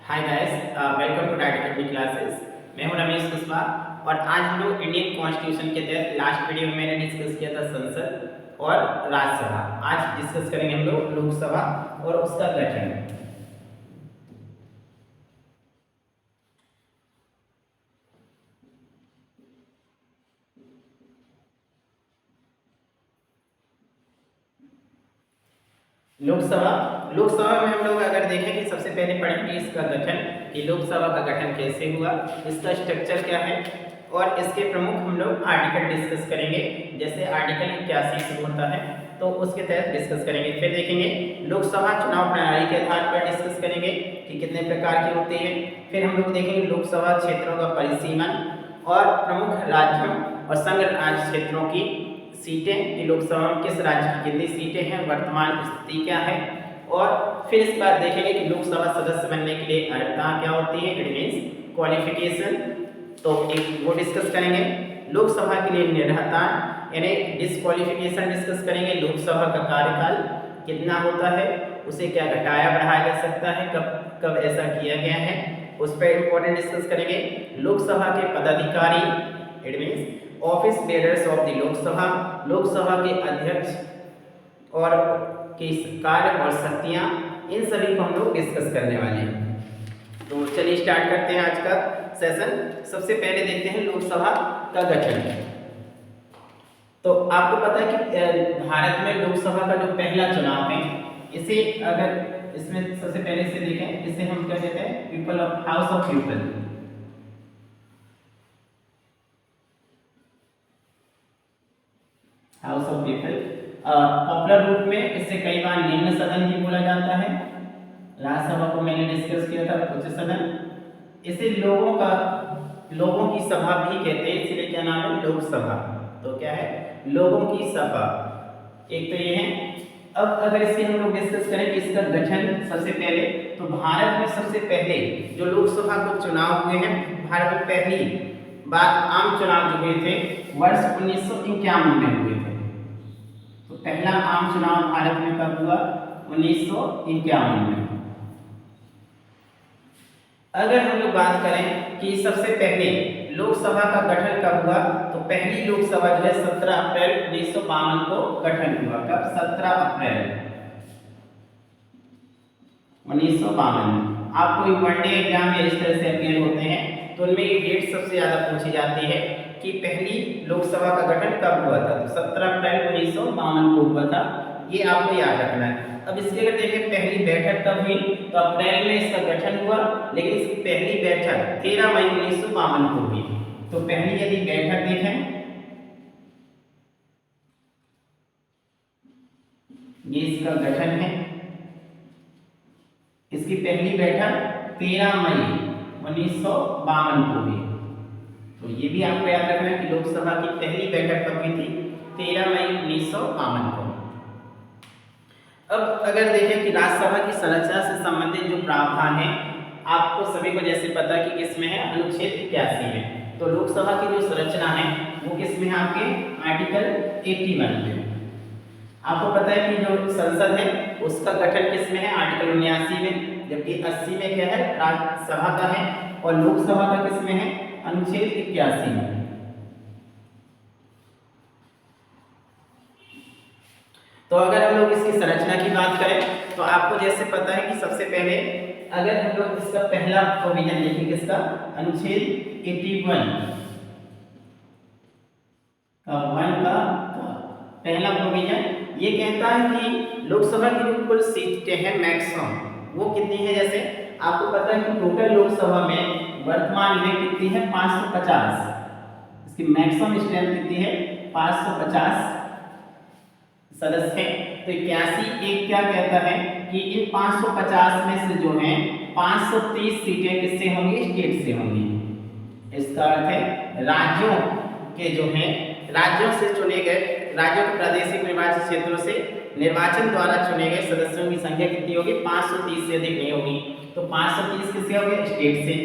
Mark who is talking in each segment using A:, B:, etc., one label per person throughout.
A: Hi guys, welcome to diet academy classes. मैं हूं रमेश कुशवाहा और आज हम लोग इंडियन कॉन्स्टिट्यूशन के तहत लास्ट वीडियो में मैंने डिस्कस किया था संसद और राज्यसभा। आज डिस्कस करेंगे हम लोग लोकसभा और उसका गठन। लोकसभा लोकसभा में हम लोग अगर देखें कि सबसे पहले पढ़ेंगे इसका गठन, कि लोकसभा का गठन कैसे हुआ, इसका स्ट्रक्चर क्या है और इसके प्रमुख हम लोग आर्टिकल डिस्कस करेंगे। जैसे आर्टिकल 81 से होता है तो उसके तहत डिस्कस करेंगे। फिर देखेंगे लोकसभा चुनाव प्रणाली के आधार पर डिस्कस करेंगे कि कितने प्रकार की होती है। फिर हम लोग देखेंगे लोकसभा क्षेत्रों का परिसीमन और प्रमुख राज्यों और संघ राज्य क्षेत्रों की सीटें, कि लोकसभा में किस राज्य की कितनी सीटें हैं, वर्तमान स्थिति क्या है। और फिर इस बार देखेंगे कि लोकसभा सदस्य बनने के लिए अर्हता क्या होती है, इट मीन्स क्वालिफिकेशन, तो एक वो डिस्कस करेंगे। लोकसभा के लिए निर्हता यानी डिस्क्वालिफिकेशन डिस्कस करेंगे। लोकसभा का कार्यकाल कितना होता है, उसे क्या घटाया बढ़ाया जा सकता है, कब कब ऐसा किया गया है, उस पर इंपॉर्टेंट डिस्कस करेंगे। लोकसभा के पदाधिकारी, it means office bearers of the Lok Sabha, Lok Sabha के अध्यक्ष और की कार्य और शक्तियां, इन सभी को हम लोग डिस्कस करने वाले हैं। तो चलिए स्टार्ट करते हैं आज का सेशन। सबसे पहले देखते हैं लोकसभा का गठन। तो आपको पता है कि भारत में लोकसभा का जो पहला चुनाव है, इसे अगर इसमें सबसे पहले से देखें, इसे हम क्या कहते हैं, people of house of people. House of people popular रूप में इसे कई बार निम्न सदन भी बोला जाता है। राज्यसभा को मैंने डिस्कस किया था, उच्च सदन। इसे लोगों की सभा भी कहते हैं, इसलिए क्या नाम है, लोकसभा। तो क्या है, लोगों की सभा। एक तो ये है। अब अगर इसकी हम लोग डिस्कस करें कि इसका गठन सबसे पहले, तो भारत में सबसे पहले जो लोकसभा को चुनाव हुए हैं, भारत में पहली बार आम चुनाव जो हुए थे वर्ष 1951 में हुए थे। तो पहला आम चुनाव भारत में कब हुआ, 1951 में। अगर हम लोग बात करें कि सबसे पहले लोकसभा का गठन कब हुआ, तो पहली लोकसभा जो है 17 अप्रैल 1952 को गठन हुआ। कब, 17 अप्रैल 1952। आपको वनडे एग्जाम में इस तरह से अपेयर होते हैं तो उनमें ये डेट सबसे ज्यादा पूछी जाती है कि पहली लोकसभा का गठन कब हुआ था। तो 17 अप्रैल 1952 को हुआ था, ये आपको याद रखना है। अब इसके अगर देखें पहली बैठक कब हुई, तो अप्रैल में इसका गठन हुआ, लेकिन इसकी पहली बैठक 13 मई 1952 को हुई। तो पहली यदि बैठक देखें, ये इसका गठन है, इसकी पहली बैठक 13 मई 1952 को हुई। तो ये भी आपको याद रखना है कि लोकसभा की पहली बैठक कब हुई थी, 13 मई 1952 को। अब अगर देखें कि राज्यसभा की संरचना से संबंधित जो प्रावधान है, आपको सभी को जैसे पता है कि किसमें है, अनुच्छेद 81 में। तो लोकसभा की जो संरचना है वो किसमें है, आपके आर्टिकल 81 में। आपको पता है कि जो संसद है उसका गठन किसमें है, आर्टिकल 79 में, जबकि 80 में क्या है, राज्यसभा का है, और लोकसभा का किसमें है, अनुच्छेद 81 में। तो अगर हम लोग इसकी संरचना की बात करें तो आपको जैसे पता है कि सबसे पहले अगर हम लोग इसका पहला प्रोविजन देखेंगे, इसका अनुच्छेद 81 का पहला प्रोविजन ये कहता है कि लोकसभा की जो कुल सीटें हैं मैक्सिमम वो कितनी है। जैसे आपको पता है कि टोटल लोकसभा में वर्तमान में कितनी है, 550। इसकी मैक्सिमम स्ट्रेंथ कितनी है, 550 सदस्य हैं। तो 81 एक क्या कहता है कि इन 550 में से जो है 530 सीटें किससे होंगी, स्टेट से होंगी। इसका अर्थ है राज्यों के जो हैं, राज्यों से चुने गए, राज्यों के प्रादेशिक निर्वाचन क्षेत्रों से निर्वाचन द्वारा चुने गए सदस्यों की संख्या कितनी होगी, 530 से अधिक नहीं होगी। तो 530 किससे हो गए, स्टेट से।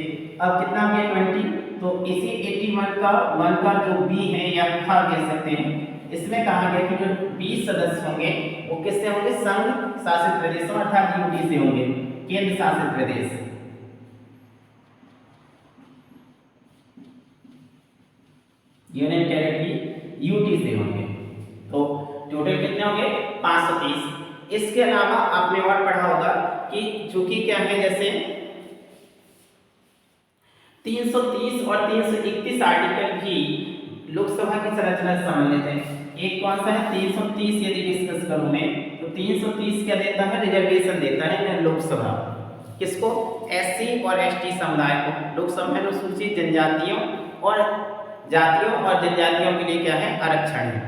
A: अब कितना हो गया, 20। तो इसी 81 का 1 का जो बी है या खा कह सकते हैं, इसमें कहा गया कि जो 20 सदस्य होंगे वो किससे होंगे, संघ शासित प्रदेशों अर्थात यूटी से होंगे, केंद्र शासित प्रदेश। यूनियन टेरिटरी यूटी से होंगे। तो टोटल कितने होंगे 530। इसके अलावा आपने और पढ़ा होगा कि चूंकि क्या है, जैसे 330 और 331 आर्टिकल भी लोकसभा की संरचना से संबंधित है। एक कौन सा है 330, यदि डिस्कस करूं मैं तो 330 क्या देता है, रिजर्वेशन देता है लोकसभा किसको, एससी और एसटी समुदाय को। लोकसभा में अनुसूचित जनजातियों और जातियों और जनजातियों के लिए क्या है, आरक्षण है।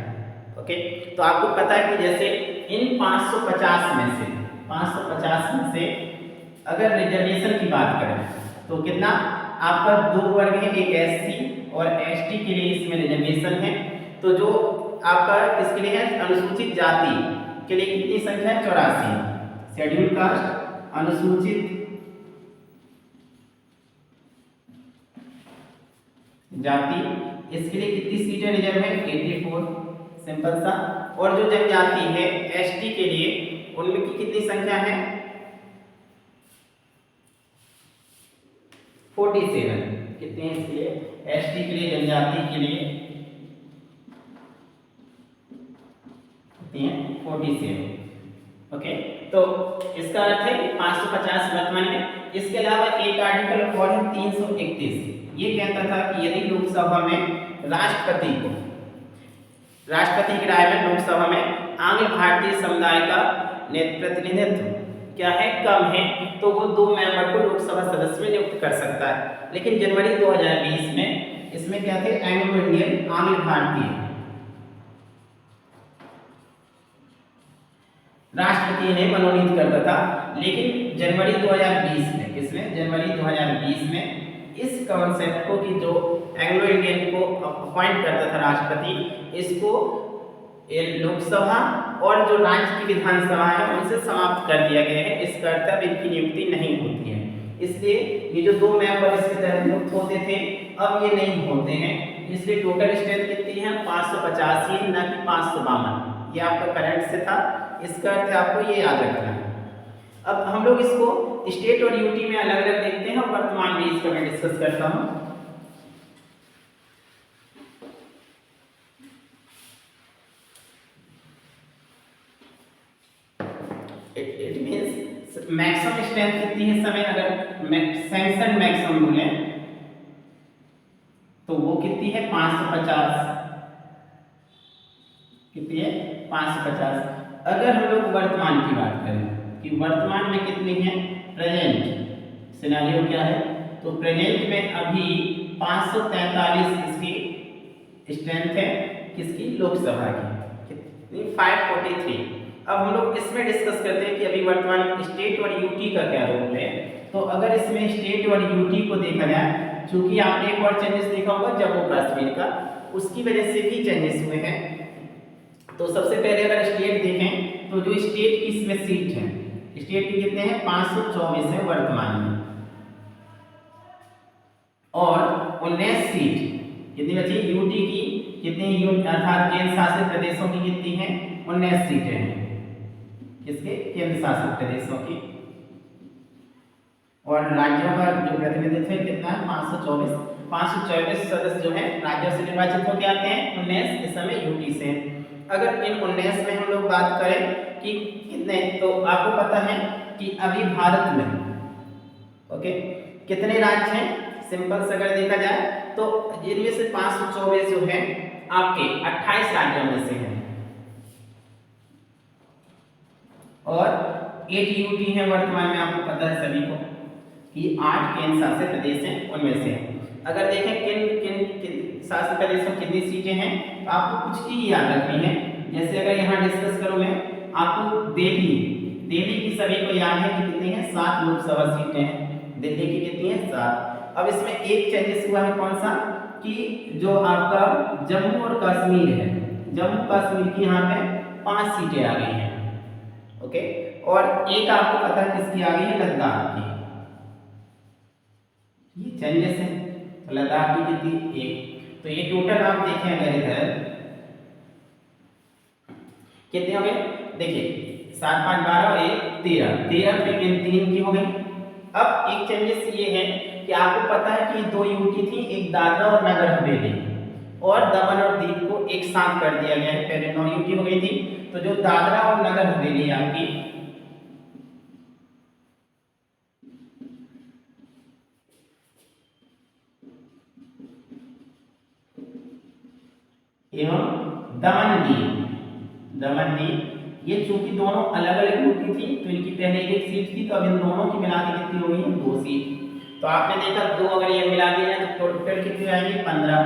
A: ओके, तो आपको पता है कि जैसे इन 550 में से अगर रिजर्वेशन की बात करें तो कितना आपका 2 वर्ग है, एक एससी और एसटी के लिए इसमें रिजर्वेशन है। तो जो आपका इसके लिए है अनुसूचित जाति के लिए कितनी संख्या है, 84। शेड्यूल कास्ट अनुसूचित जाति, इसके लिए कितनी सीटें रिजर्व है, 84, सिंपल सा। और जो जनजाति है एसटी के लिए, उनकी कितनी संख्या है, 47। कितने हैं इसके लिए, एसटी के लिए, जनजाति के लिए कितनी है, 47। ओके, तो इसका अर्थ है 550 वर्तमान में। इसके अलावा एक आर्टिकल और है 331। ये कहता था कि यदि लोकसभा में राष्ट्रपति की राय में लोकसभा में आंग्ल भारतीय समुदाय का प्रतिनिधित्व क्या है, कम है, तो वो 2 मेंबर को लोकसभा सदस्य में नियुक्त कर सकता है। लेकिन जनवरी 2020 में इसमें क्या थे, एंग्लो इंडियन आंग्ल भारतीय राष्ट्रपति ने मनोनीत करता था। लेकिन जनवरी 2020 में, किसमें, जनवरी 2020 में इस कॉन्सेप्ट को कि जो एंग्लो इंडियन को अपॉइंट करता था राष्ट्रपति, इसको लोकसभा और जो राज्य की विधानसभा है उनसे समाप्त कर दिया गया है। इसका अर्थ अब इनकी नियुक्ति नहीं होती है। इसलिए ये जो 2 मेंबर इसके तहत नियुक्त होते थे, अब ये नहीं होते हैं। इसलिए टोटल स्ट्रेंथ कितनी है, 585, ना कि 552। ये आपका करंट से था, इसका अर्थ आपको ये याद रखना है। अब हम लोग इसको स्टेट और यूटी में अलग अलग देखते हैं और वर्तमान में इसको मैं डिस्कस करता हूँ। इट मींस मैक्सिमम स्ट्रेंथ कितनी है, समय अगर सैंक्शन मैक्सिमम बोले तो वो कितनी है, 550। कितनी है, 550। अगर हम लोग वर्तमान की बात करें कि वर्तमान में कितनी है, प्रेजेंट सिनेरियो क्या है, तो प्रेजेंट में अभी 543 इसकी स्ट्रेंथ है, किसकी, लोकसभा की, कितनी, 543। अब हम लोग इसमें डिस्कस करते हैं कि अभी वर्तमान स्टेट और यूटी का क्या रोल है। तो अगर इसमें स्टेट और यूटी को देखा जाए, चूंकि आपने एक और चेंजेस देखा होगा जम्मू कश्मीर का, उसकी वजह से भी चेंजेस हुए हैं। तो सबसे पहले अगर स्टेट देखें तो जो स्टेट की इसमें सीट है, स्टेट की कितने हैं, 524 है वर्तमान में, और 19 सीट कितनी बची, यूटी की कितनी, अर्थात केंद्र शासित प्रदेशों की कितनी है, 19 सीटें हैं, किसके, केंद्र शासित प्रदेशों की। और राज्यों का जो प्रतिनिधित्व है कितना है, 524 सदस्य जो है राज्यों से निर्वाचित होकर आते हैं, 19 इस समय यूटी से। अगर इन 19 में हम लोग बात करें कि कितने, तो आपको पता है कि अभी भारत में ओके कितने राज्य हैं, सिंपल से अगर देखा जाए तो इनमें से 524 जो है आपके 28 राज्यों में से हैं, और 8 यूटी है वर्तमान में। आपको पता है सभी को कि 8 केंद्र शासित प्रदेश हैं, उनमें से अगर देखें किन शासित प्रदेशों में कितनी सीटें हैं, तो आपको कुछ चीज याद रखनी है। जैसे अगर यहाँ डिस्कस करूँ मैं, आपको दिल्ली की सभी को याद है कि कितनी है, 7 लोकसभा सीटें हैं, दिल्ली की कितनी है, 7। अब इसमें एक चेंजेस हुआ है, कौन सा, कि जो आपका जम्मू और कश्मीर है, जम्मू कश्मीर की यहाँ पे 5 सीटें आ गई हैं, ओके। और एक आपको पता है किसकी आ गई है, लद्दाख की। ये चेंजेस है, लद्दाख की कितनी, 1। तो ये टोटल आप देखें अगर इधर कितने हो गए, देखिए 7 5 12 और 1 13 पे 3 की हो गई। अब एक चेंजेस ये है कि आपको पता है कि 2 यूटी थी, एक दादरा और नगर हवेली, और दमन और दीव को एक साथ कर दिया गया है। पहले 9 यूटी हो गई थी, तो जो दादरा और नगर हवेली आपकी एवं दमन दीव ये चूंकि दोनों अलग अलग यूटी थी तो इनकी पहले एक सीट थी, तो अब इन दोनों की मिला के कितनी हो गई है 2 सीट। तो आपने देखा 2 अगर ये मिला दिया जाए तो टोटल कितनी आएंगी 15।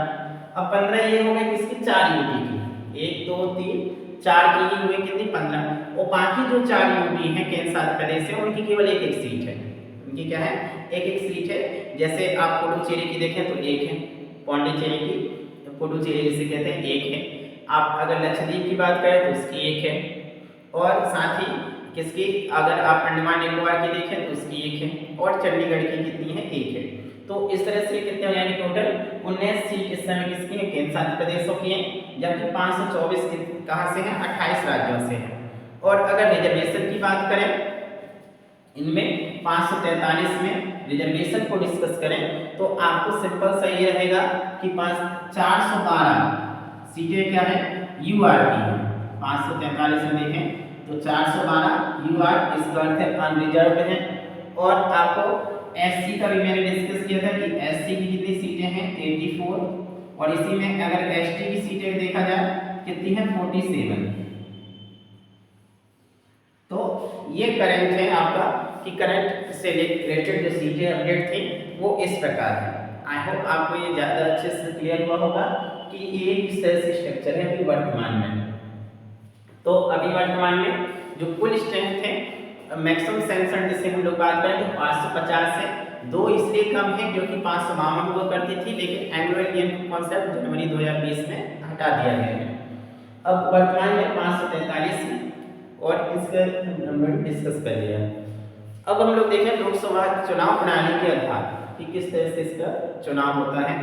A: अब 15 ये हो गए किसकी 4 यूटी की, 1 2 3 4 की ही हुई कितनी 15। और बाकी जो 4 यूटी हैं केंद्र प्रदेश से उनकी केवल एक सीट है। उनकी क्या है एक सीट है। जैसे आप पुडुचेरी की देखें तो एक है, पौंडीचेरी की पुडुचेरी जिसे कहते हैं एक है। आप अगर लक्षद्वीप की बात करें तो उसकी एक है, और साथ ही किसकी अगर आप अंडमान निकोबार की देखें तो उसकी एक है, और चंडीगढ़ की कितनी है एक है। तो इस तरह से कितने हो जाएंगे टोटल 19 सीट इस समय किसकी है केंद्र शासित प्रदेशों की है, जबकि 524 कहाँ से हैं 28 राज्यों से हैं। और अगर रिजर्वेशन की बात करें इनमें 543 में रिजर्वेशन को डिस्कस करें तो आपको सिंपल सा ये रहेगा कि 412 सीटें क्या है यूआर की है। 543 में देखें तो 412 यूआर, इसका अर्थ है अनरिजर्व्ड है। और आपको एससी का भी मैंने डिस्कस किया था कि एससी की कितनी सीटें हैं 84, और इसी में अगर एसटी की सीटें देखा जाए कितनी है 47। तो ये करंट है आपका कि करंट से रिलेटेड जो सीटें अपडेट थी वो इस प्रकार है। आई होप आपको ये ज़्यादा अच्छे से क्लियर हुआ होगा कि ये किस तरह से स्ट्रक्चर है अभी वर्तमान में। तो अभी वर्तमान में जो कुल स्ट्रेंथ है मैक्सिमम सेंसन जिससे हम लोग बात करें तो 550 है। 2 इसलिए कम है क्योंकि 552 हुआ करती थी, लेकिन एनुअल इंडियन कॉन्सेप्ट जनवरी 2020 में हटा दिया गया है। अब वर्तमान में 543 है और इसका नंबर डिस्कस कर लिया। अब हम लोग देखें लोकसभा चुनाव प्रणाली के आधार कि किस तरह से इसका चुनाव होता है।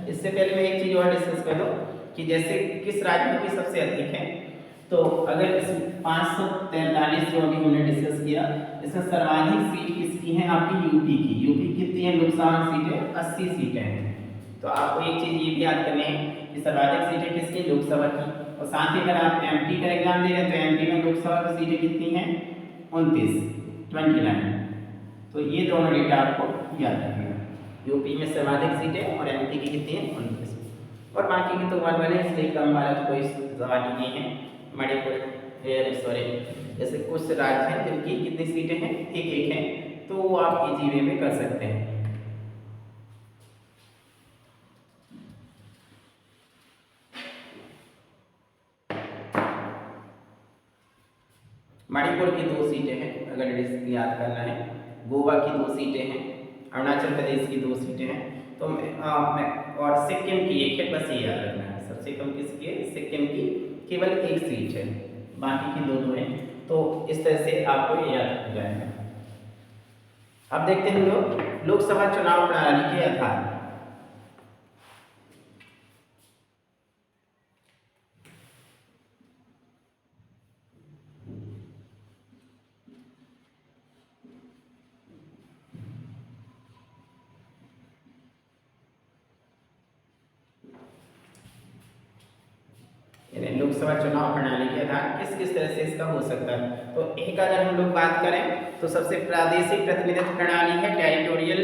A: इससे पहले मैं एक चीज और डिस्कस कर दूं कि जैसे किस राज्य की सबसे अधिक है, तो अगर इस 543 जो अभी हमने डिस्कस किया इसमें सर्वाधिक सीट किसकी है आपकी यूपी की। यूपी कितनी है लोकसभा सीटें 80 सीटें हैं। तो आपको एक चीज ये भी याद करनी है कि सर्वाधिक सीटें किसकी लोकसभा की। और साथ ही अगर आप एमपी का एग्जाम दे रहे हैं तो एमपी में लोकसभा की सीटें कितनी हैं 29। तो ये दोनों डेटा आपको याद रखना है। यूपी में सर्वाधिक सीटें और एमपी की कितनी है 29, और बाकी की तो वन है इसलिए कम वाला तो कोई सवाल ही नहीं है। मणिपुर सॉरी जैसे कुछ राज्य हैं जिनकी कितनी सीटें हैं एक हैं, तो वो आप इजी वे में कर सकते हैं। मणिपुर की 2 सीटें हैं अगर याद करना है, गोवा की 2 सीटें हैं, अरुणाचल प्रदेश की 2 सीटें हैं, तो और सिक्किम की 1 है, बस ये याद रखना है। सबसे कम किसकी है सिक्किम की केवल 1 सीट है, बाकी की 2 हैं। तो इस तरह से आपको ये याद रख जाएगा। अब देखते हैं हम लोग लोकसभा चुनाव प्रणाली के आधार। लोकसभा चुनाव प्रणाली के आधार किस किस तरह से इसका हो सकता है। तो एक अगर हम लोग बात करें तो सबसे प्रादेशिक प्रतिनिधित्व प्रणाली है, टेरिटोरियल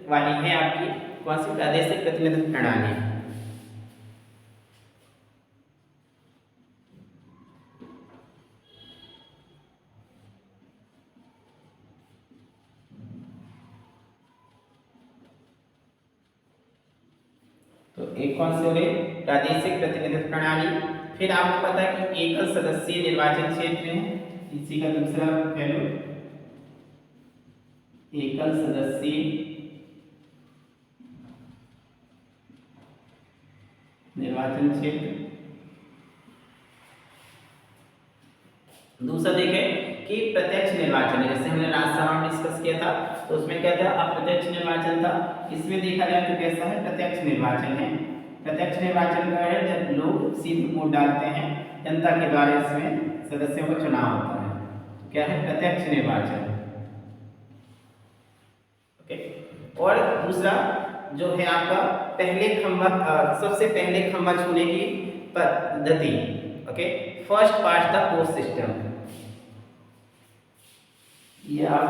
A: वाली है आपकी। कौन सी प्रादेशिक प्रतिनिधित्व प्रणाली। तो एक कौन से हो गए प्रादेशिक प्रतिनिधित्व प्रणाली। फिर आपको पता है कि एकल सदस्यीय निर्वाचन क्षेत्र है, इसी का दूसरा पहलू एकल सदस्यीय निर्वाचन क्षेत्र। दूसरा देखें कि प्रत्यक्ष निर्वाचन है, जैसे हमने राज्यसभा में डिस्कस किया था तो उसमें क्या था अप्रत्यक्ष निर्वाचन था। इसमें देखा जाए तो कैसा है प्रत्यक्ष निर्वाचन है। प्रत्यक्ष निर्वाचन का है जब लोग सीधे वोट डालते हैं, जनता के द्वारा इसमें सदस्यों का चुनाव होता है। क्या है? प्रत्यक्ष निर्वाचन। ओके। और दूसरा जो है आपका पहले खंभा, सबसे पहले खंभा छूने की पद्धति। Okay, first pass the post system. ये आप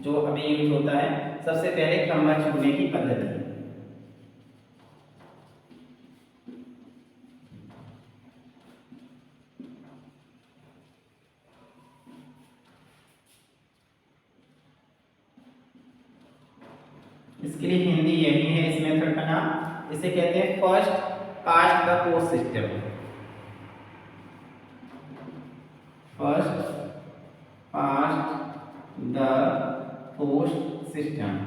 A: जो अभी यूज होता है, सबसे पहले खंभा छूने की पद्धति। इसके लिए हिंदी यही है इस मेथड का नाम। इसे कहते हैं first past the post system. First past the post system.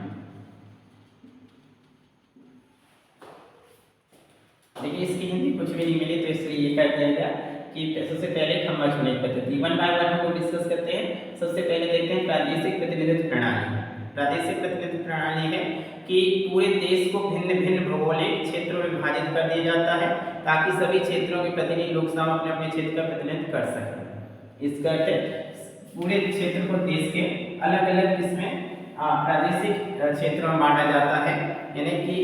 A: देखिए इसकी हिंदी कुछ भी नहीं मिली, तो इसलिए ये कह दिया गया कि सबसे पहले खंभा छूने की पद्धति। वन बाय वन हम लोग डिस्कस करते हैं। सबसे पहले देखते हैं प्रादेशिक प्रतिनिधित्व प्रणाली। प्रादेशिक प्रतिनिधित्व प्रणाली है कि पूरे देश को भिन्न भिन्न भौगोलिक क्षेत्रों में विभाजित कर दिया जाता है ताकि सभी क्षेत्रों के प्रतिनिधि लोकसभा अपने अपने क्षेत्र का प्रतिनिधित्व कर सकें। इसका अर्थ है पूरे क्षेत्र को देश के अलग अलग किस्में प्रादेशिक क्षेत्रों में बांटा जाता है, यानी कि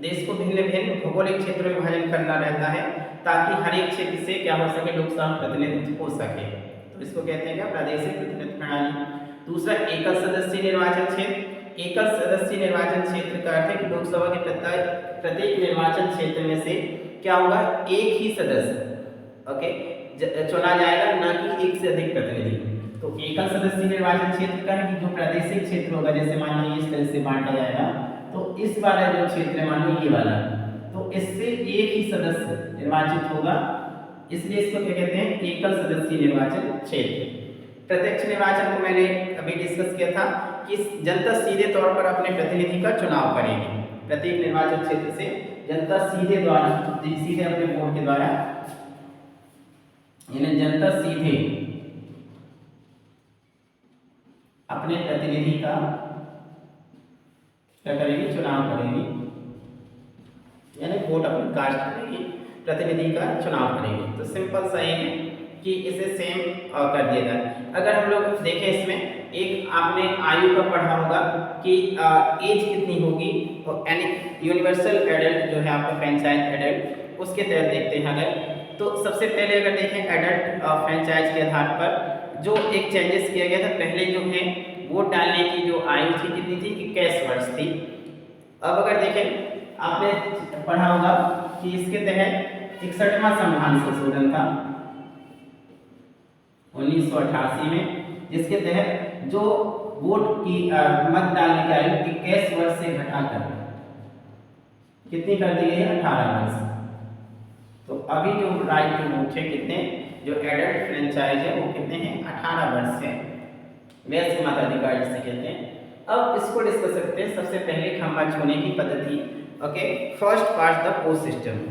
A: देश को भिन्न भिन्न भौगोलिक क्षेत्रों में विभाजन करना रहता है ताकि हर एक क्षेत्र से क्या हो सके, लोकसभा प्रतिनिधित्व हो सके। तो इसको कहते हैं क्या? प्रादेशिक प्रतिनिधित्व प्रणाली। दूसरा एकल सदस्यीय निर्वाचन क्षेत्र। एकल सदस्यीय निर्वाचन क्षेत्र का अर्थ है कि लोकसभा के प्रत्येक निर्वाचन क्षेत्र में से क्या होगा, एक ही सदस्य ओके चुना जाएगा, ना कि एक से अधिक प्रतिनिधि। तो एकल सदस्यीय निर्वाचन क्षेत्र का है कि जो प्रादेशिक क्षेत्र होगा, जैसे मान लो इस तरह से बांटा जाएगा, तो इस वाला जो क्षेत्र है मान लो ये वाला, तो इससे एक ही सदस्य निर्वाचित होगा, इसलिए इसको क्या कहते हैं? एकल सदस्यीय निर्वाचन क्षेत्र। प्रत्यक्ष निर्वाचन को मैंने अभी डिस्कस किया था कि जनता सीधे तौर पर अपने प्रतिनिधि का चुनाव करेगी। प्रत्येक निर्वाचन क्षेत्र से जनता सीधे अपने वोट के द्वारा, यानी जनता सीधे अपने प्रतिनिधि का क्या करेगी? चुनाव करेगी, यानी वोट अपनी कास्ट करेगी, प्रतिनिधि का चुनाव करेगी। तो सिंपल सा ये है कि इसे सेम कर दिया जाए। अगर हम लोग देखें इसमें, एक आपने आयु का पढ़ा होगा कि एज कितनी होगी, तो यानी यूनिवर्सल एडल्ट जो है आपका फ्रेंचाइज एडल्ट, उसके तहत देखते हैं। अगर तो सबसे पहले अगर देखें एडल्ट फ्रेंचाइज के आधार पर जो एक चेंजेस किया गया था, पहले जो है वोट डालने की जो आयु थी कितनी थी? 21 वर्ष थी। अब अगर देखें आपने पढ़ा होगा कि इसके तहत 61वां संविधान संशोधन था 1988 में, जिसके तहत जो वोट की मत डालने की आयु 21 वर्ष से घटाकर कितनी कर दी गई है? 18 वर्ष। तो अभी जो राइट टू वोट है कितने, जो एडल्ट फ्रेंचाइज है वो कितने हैं? 18 वर्ष है, वयस्क मताधिकार जिसे कहते हैं। अब इसको डिस्कस करते हैं। सबसे पहले खंभा छूने की पद्धति। Okay, first pass the post system.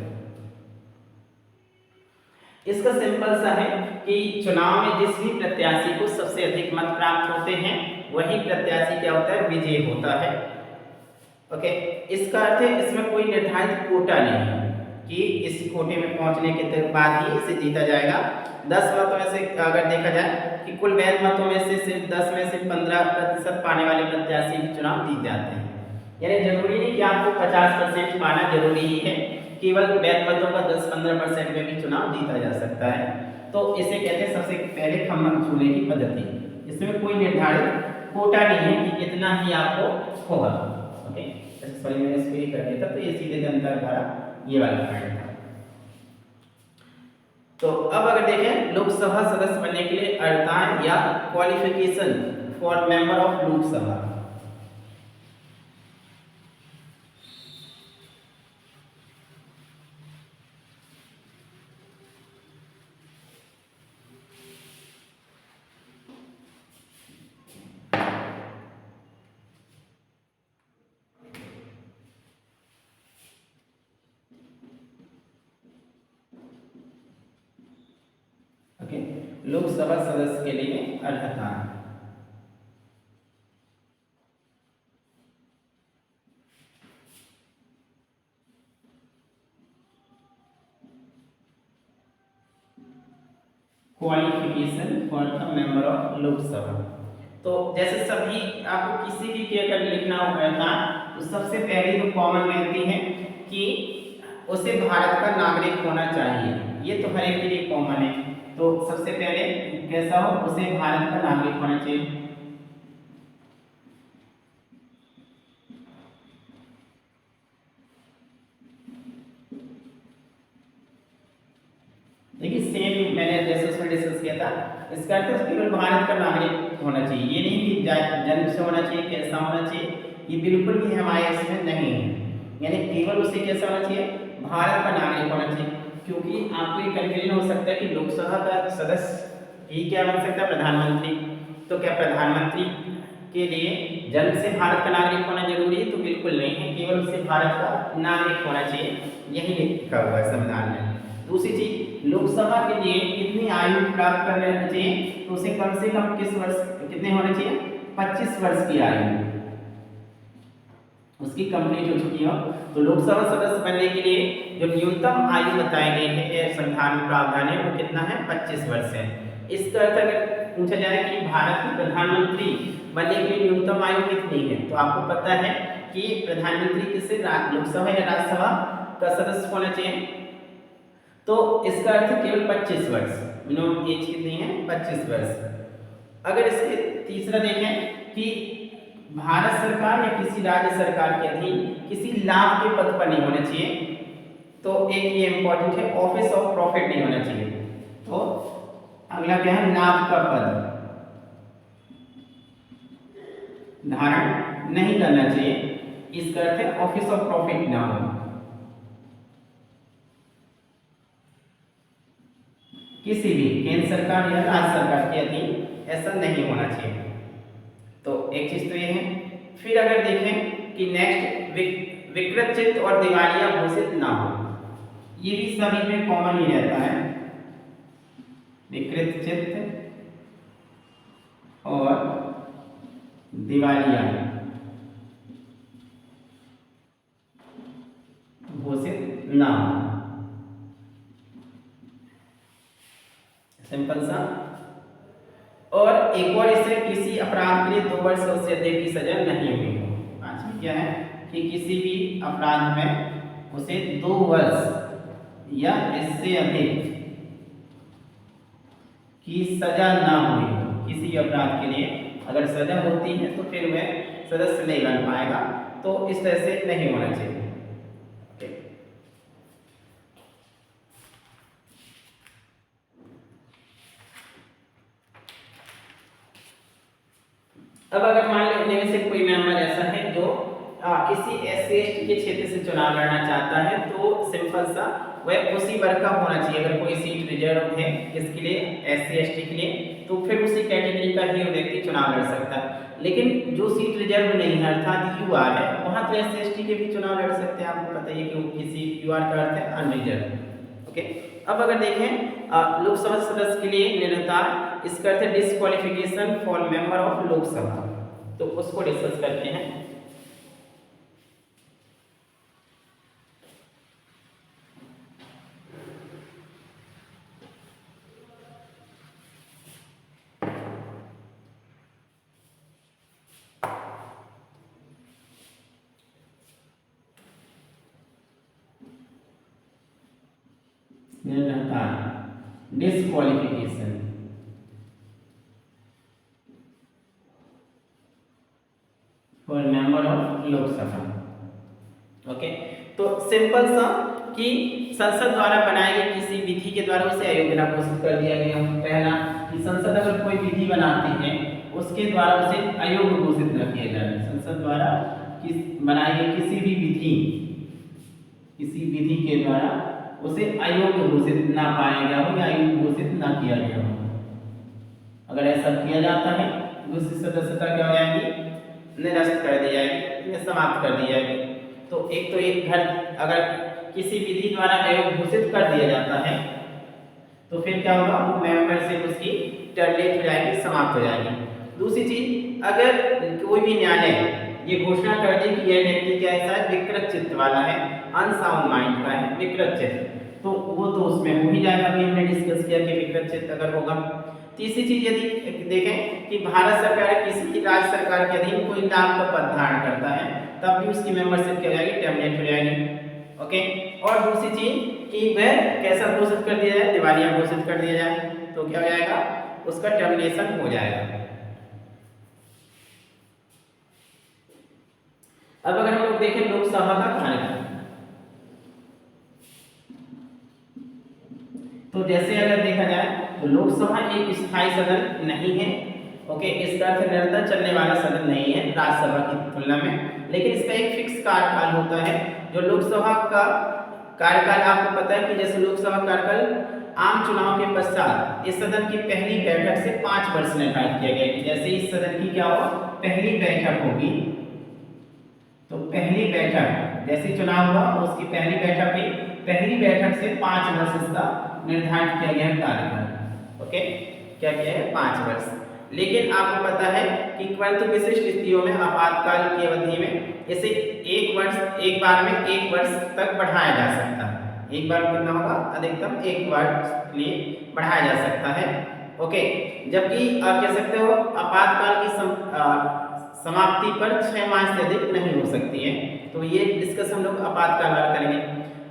A: इसका सिंपल सा है कि चुनाव में जिस भी प्रत्याशी को सबसे अधिक मत प्राप्त होते हैं वही प्रत्याशी क्या होता है? विजयी होता है। ओके, इसका अर्थ है इसमें कोई निर्धारित कोटा नहीं है कि इस कोटे में पहुंचने के बाद ही इसे जीता जाएगा। 10 मतों में से अगर देखा जाए कि कुल वैध मतों में से सिर्फ 10 में से 15% पाने वाले प्रत्याशी भी चुनाव जीत जाते हैं। यानी जरूरी नहीं कि आपको 50% पाना जरूरी ही है, केवल वैध मतों का 10-15% में भी चुनाव जीता जा सकता है। तो इसे कहते हैं सबसे पहले खंभा छूने की पद्धति। इसमें कोई निर्धारित कोटा नहीं है कि इतना ही आपको होगा। ओके, सॉरी मैंने इसको ही कर दिया था, तो ये सीधे जनता द्वारा ये वाला पॉइंट था। तो अब अगर देखें लोकसभा सदस्य बनने के लिए अर्हता या qualification for member of Lok Sabha. Okay, Lok Sabha सदस्य के लिए अर्हता। Qualification for the member of Lok Sabha. तो जैसे सभी आपको किसी भी के अगर लिखना होगा था तो सबसे पहले तो कॉमन रहती है कि उसे भारत का नागरिक होना चाहिए, ये तो हर एक के लिए कॉमन है। तो सबसे पहले कैसा हो, उसे भारत का नागरिक होना चाहिए। देखिए सेम मैंने जैसे उसमें डिस्कस किया था, इसका अर्थ केवल भारत का नागरिक होना चाहिए, ये नहीं कि जन्म से होना चाहिए, कैसा होना चाहिए, ये बिल्कुल भी हमारे इसमें नहीं है। यानी केवल उसे कैसा होना चाहिए, भारत का नागरिक होना चाहिए। क्योंकि आपको ये कंफ्यूजन हो सकता है कि लोकसभा का सदस्य ही क्या बन सकता है, प्रधानमंत्री। तो क्या प्रधानमंत्री के लिए जन्म से भारत का नागरिक होना जरूरी है? तो बिल्कुल नहीं है, केवल उसे भारत का नागरिक होना चाहिए, यही लिखा हुआ है संविधान में। दूसरी चीज, लोकसभा के लिए कितनी आयु प्राप्त करना चाहिए, तो उसे कम से कम किस वर्ष कितने होने चाहिए, 25 वर्ष की आयु उसकी कंप्लीट हो चुकी हो। तो लोकसभा सदस्य बनने के लिए जो न्यूनतम आयु बताई गई है संविधान में प्रावधान है वो कितना है, 25 वर्ष है। इसका अर्थ अगर पूछा जाए कि भारत के प्रधानमंत्री बनने के लिए न्यूनतम आयु कितनी है, तो आपको पता है कि प्रधानमंत्री किससे, लोकसभा या राज्यसभा का सदस्य होना चाहिए। तो इसका अर्थ केवल 25 वर्ष, मिनिमम एज कितनी है, 25 वर्ष। अगर इसके तीसरा देखें कि भारत सरकार या किसी राज्य सरकार के अधीन किसी लाभ के पद पर नहीं होना चाहिए, तो एक ये इंपॉर्टेंट है, ऑफिस ऑफ प्रॉफिट नहीं होना चाहिए। तो अगला क्या है, लाभ का पद धारण नहीं करना चाहिए, इसका अर्थ है ऑफिस ऑफ प्रॉफिट ना हो। किसी भी केंद्र सरकार या राज्य सरकार के अधीन ऐसा नहीं होना चाहिए। तो एक चीज तो ये है। फिर अगर देखें कि नेक्स्ट विकृत और दिवालिया घोषित ना हो, ये भी सभी में कॉमन ही रहता है, विकृत और दिवालिया घोषित ना हो, सिंपल सा। और एक और इसे किसी अपराध के लिए 2 वर्ष से उससे अधिक की सजा नहीं हुई हो। पांचवी क्या है कि किसी भी अपराध में उसे 2 वर्ष या इससे अधिक की सजा ना हुई हो। किसी भी अपराध के लिए अगर सजा होती है तो फिर वह सदस्य नहीं बन पाएगा, तो इस तरह से नहीं होना चाहिए। अब अगर मान लो इनमें से कोई मेंबर ऐसा है जो किसी SC ST के क्षेत्र से चुनाव लड़ना चाहता है, तो सिंपल सा वह उसी वर्ग का होना चाहिए। अगर कोई सीट रिजर्व है इसके लिए, SC ST के लिए, तो फिर उसी कैटेगरी का ही व्यक्ति चुनाव लड़ सकता है। लेकिन जो सीट रिजर्व नहीं है अर्थात UR है, वहां तो SC ST के भी चुनाव लड़ सकते हैं। आपको पता ही है कि किसी UR का अर्थ है अनरिजर्व। ओके, अब अगर देखें लोकसभा सदस्य के लिए निरंतर, इसका अर्थ है disqualification for member of Lok Sabha, तो उसको डिस्कस करते हैं। निरंतर disqualification for member of Lok Sabha. Okay, तो सिंपल सा कि संसद द्वारा बनाए गए किसी विधि के द्वारा उसे अयोग्य घोषित कर दिया गया। पहला कि संसद अगर कोई विधि बनाती है उसके द्वारा उसे अयोग्य घोषित न किया जाए। संसद द्वारा बनाई गई किसी भी विधि के द्वारा उसे अयोग्य घोषित ना पाया गया हो या अयोग्य घोषित ना किया गया हो। अगर ऐसा किया जाता है तो उसकी सदस्यता क्या हो जाएगी, निरस्त कर दी जाएगी, समाप्त कर दी जाएगी। तो एक तो एक घर अगर किसी विधि द्वारा अयोग्य घोषित कर दिया जाता है तो फिर क्या होगा, वो मेंबरशिप उसकी टर्मिनेट हो जाएगी, समाप्त हो जाएगी। दूसरी चीज, अगर कोई भी न्यायालय ये घोषणा कर दे कि यह व्यक्ति क्या ऐसा है, विकृत चित्त वाला है, अनसाउंड माइंड का है, विकृत चित्त, तो वो तो उसमें हो ही जाएगा, अभी हमने डिस्कस किया कि विकृत अगर होगा। तीसरी चीज यदि देखें कि भारत सरकार किसी राज्य सरकार के अधीन कोई लाभ का पद धारण करता है तब भी उसकी मेंबरशिप क्या हो जाएगी, टर्मिनेट हो जाएगी। ओके, और दूसरी चीज कि वह कैसा घोषित कर दिया जाए, दिवालिया घोषित कर दिया जाए तो क्या हो जाएगा, उसका टर्मिनेशन हो जाएगा। अब अगर हम लोग देखें लोकसभा का कार्यकाल, तो जैसे अगर देखा जाए तो लोकसभा एक स्थायी सदन नहीं है। ओके, इसका अर्थ निरंतर चलने वाला सदन नहीं है राज्यसभा की तुलना में, लेकिन इसका एक फिक्स कार्यकाल होता है। जो लोकसभा का कार्यकाल आपको पता है कि जैसे लोकसभा कार्यकाल आम चुनाव के पश्चात इस सदन की पहली बैठक से 5 वर्ष निर्धारित किया गया है कि जैसे इस सदन की क्या हो, पहली बैठक होगी, तो पहली बैठक जैसे चुनाव हुआ उसकी पहली बैठक हुई, पहली बैठक से 5 वर्ष इसका निर्धारित किया गया कार्यकाल। ओके, क्या किया है, 5 वर्ष। लेकिन आपको पता है कि परंतु विशिष्ट स्थितियों में आपातकाल की अवधि में इसे एक बार में 1 वर्ष तक बढ़ाया जा सकता है। एक बार कितना होगा, अधिकतम 1 वर्ष के लिए बढ़ाया जा सकता है। ओके, जबकि आप कह सकते हो आपातकाल की समाप्ति पर 6 माह से अधिक नहीं हो सकती है। तो ये डिस्कस हम लोग आपातकाल वाला करेंगे।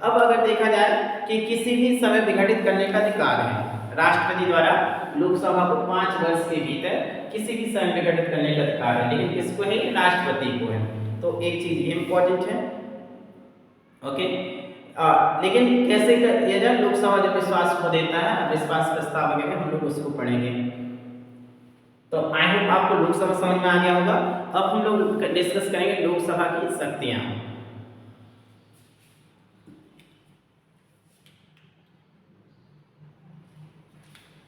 A: अब अगर देखा जाए कि किसी भी समय विघटित करने का अधिकार है राष्ट्रपति द्वारा, लोकसभा को 5 वर्ष के भीतर किसी भी समय विघटित करने का अधिकार है, लेकिन किसको है, राष्ट्रपति को है। तो एक चीज ये इंपॉर्टेंट है। ओके, लेकिन कैसे किया जाए, लोकसभा जब विश्वास खो देता है, विश्वास प्रस्ताव वगैरह हम लोग उसको पढ़ेंगे। तो आई होप आपको लोकसभा समझ में आ गया होगा। अब हम लोग डिस्कस करेंगे लोकसभा की शक्तियां।